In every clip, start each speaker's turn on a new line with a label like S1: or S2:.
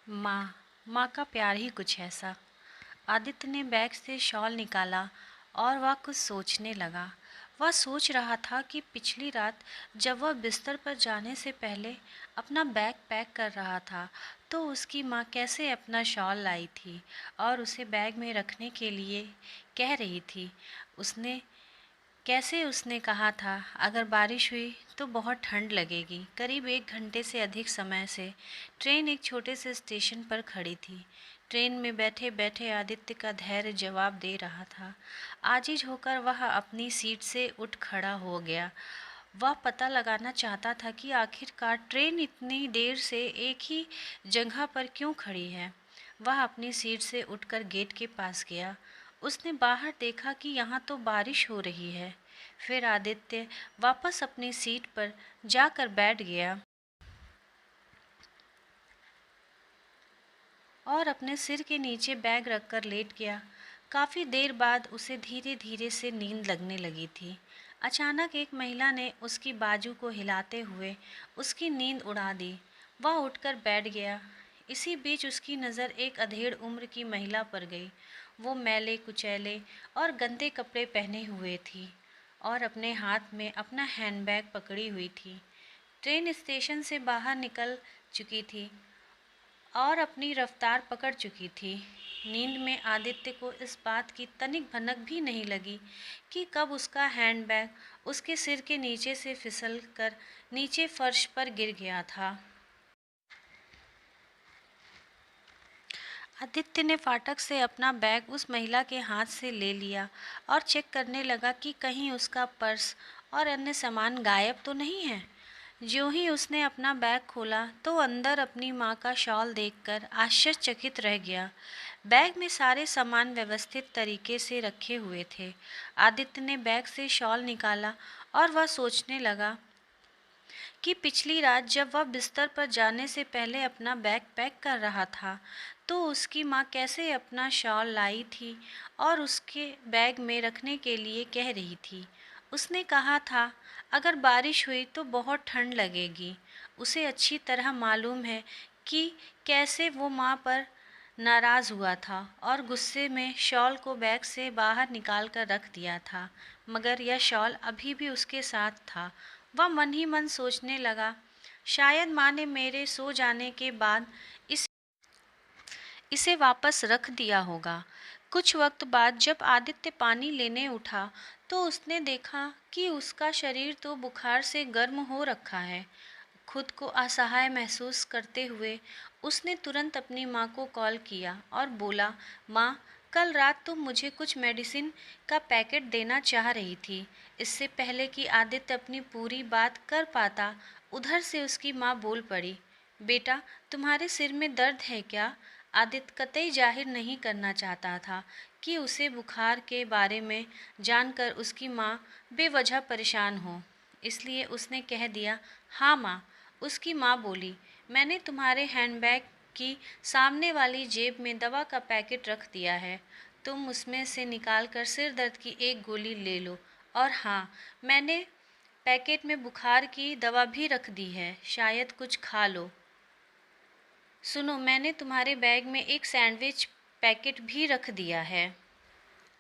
S1: माँ माँ का प्यार ही कुछ ऐसा। आदित्य ने बैग से शॉल निकाला और वह कुछ सोचने लगा। वह सोच रहा था कि पिछली रात जब वह बिस्तर पर जाने से पहले अपना बैग पैक कर रहा था तो उसकी माँ कैसे अपना शॉल लाई थी और उसे बैग में रखने के लिए कह रही थी। उसने कहा था अगर बारिश हुई तो बहुत ठंड लगेगी। करीब 1 घंटे से अधिक समय से ट्रेन एक छोटे से स्टेशन पर खड़ी थी। ट्रेन में बैठे बैठे आदित्य का धैर्य जवाब दे रहा था। आजिज होकर वह अपनी सीट से उठ खड़ा हो गया। वह पता लगाना चाहता था कि आखिरकार ट्रेन इतनी देर से एक ही जगह पर क्यों खड़ी है। वह अपनी सीट से उठकर गेट के पास गया। उसने बाहर देखा कि यहाँ तो बारिश हो रही है। फिर आदित्य वापस अपनी सीट पर जाकर बैठ गया और अपने सिर के नीचे बैग रखकर लेट गया। काफ़ी देर बाद उसे धीरे धीरे से नींद लगने लगी थी। अचानक एक महिला ने उसकी बाजू को हिलाते हुए उसकी नींद उड़ा दी। वह उठकर बैठ गया। इसी बीच उसकी नज़र एक अधेड़ उम्र की महिला पर गई। वो मैले कुचैले और गंदे कपड़े पहने हुए थी और अपने हाथ में अपना हैंडबैग पकड़ी हुई थी। ट्रेन स्टेशन से बाहर निकल चुकी थी और अपनी रफ्तार पकड़ चुकी थी। नींद में आदित्य को इस बात की तनिक भनक भी नहीं लगी कि कब उसका हैंडबैग उसके सिर के नीचे से फिसल कर नीचे फर्श पर गिर गया था। आदित्य ने फाटक से अपना बैग उस महिला के हाथ से ले लिया और चेक करने लगा कि कहीं उसका पर्स और अन्य सामान गायब तो नहीं है। ज्यों ही उसने अपना बैग खोला तो अंदर अपनी माँ का शॉल देखकर आश्चर्यचकित रह गया। बैग में सारे सामान व्यवस्थित तरीके से रखे हुए थे। आदित्य ने बैग से शॉल निकाला और वह सोचने लगा कि पिछली रात जब वह बिस्तर पर जाने से पहले अपना बैग पैक कर रहा था तो उसकी माँ कैसे अपना शॉल लाई थी और उसके बैग में रखने के लिए कह रही थी। उसने कहा था अगर बारिश हुई तो बहुत ठंड लगेगी। उसे अच्छी तरह मालूम है कि कैसे वो माँ पर नाराज़ हुआ था और गुस्से में शॉल को बैग से बाहर निकाल कर रख दिया था, मगर यह शॉल अभी भी उसके साथ था। वह मन ही मन सोचने लगा, शायद माँ ने मेरे सो जाने के बाद इसे वापस रख दिया होगा। कुछ वक्त बाद जब आदित्य पानी लेने उठा तो उसने देखा कि उसका शरीर तो बुखार से गर्म हो रखा है। खुद को असहाय महसूस करते हुए उसने तुरंत अपनी माँ को कॉल किया और बोला, माँ, कल रात तुम मुझे कुछ मेडिसिन का पैकेट देना चाह रही थी। इससे पहले कि आदित्य अपनी पूरी बात कर पाता, उधर से उसकी माँ बोल पड़ी, बेटा, तुम्हारे सिर में दर्द है क्या? आदित्य कतई जाहिर नहीं करना चाहता था कि उसे बुखार के बारे में जानकर उसकी माँ बेवजह परेशान हो, इसलिए उसने कह दिया, हाँ माँ। उसकी माँ बोली, मैंने तुम्हारे हैंडबैग की सामने वाली जेब में दवा का पैकेट रख दिया है। तुम उसमें से निकाल कर सिर दर्द की एक गोली ले लो। और हाँ, मैंने पैकेट में बुखार की दवा भी रख दी है, शायद कुछ खा लो। सुनो, मैंने तुम्हारे बैग में एक सैंडविच पैकेट भी रख दिया है।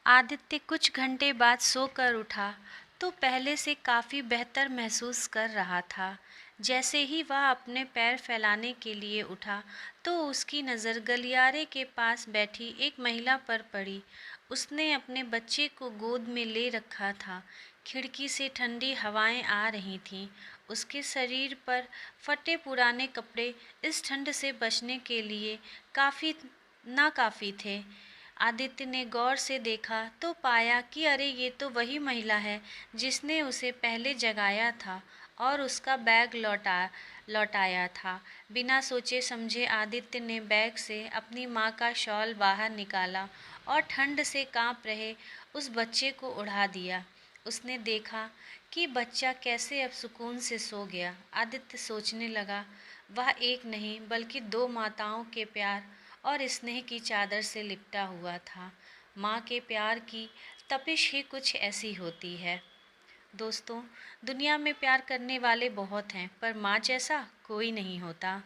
S1: आदित्य कुछ घंटे बाद सोकर उठा तो पहले से काफ़ी बेहतर महसूस कर रहा था। जैसे ही वह अपने पैर फैलाने के लिए उठा तो उसकी नज़र गलियारे के पास बैठी एक महिला पर पड़ी। उसने अपने बच्चे को गोद में ले रखा था। खिड़की से ठंडी हवाएं आ रही थीं। उसके शरीर पर फटे पुराने कपड़े इस ठंड से बचने के लिए नाकाफ़ी थे। आदित्य ने गौर से देखा तो पाया कि अरे ये तो वही महिला है जिसने उसे पहले जगाया था और उसका बैग लौटाया था। बिना सोचे समझे आदित्य ने बैग से अपनी माँ का शॉल बाहर निकाला और ठंड से कांप रहे उस बच्चे को उड़ा दिया। उसने देखा कि बच्चा कैसे अब सुकून से सो गया। आदित्य सोचने लगा, वह एक नहीं बल्कि 2 माताओं के प्यार और स्नेह की चादर से लिपटा हुआ था। माँ के प्यार की तपिश ही कुछ ऐसी होती है। दोस्तों, दुनिया में प्यार करने वाले बहुत हैं, पर माँ जैसा कोई नहीं होता।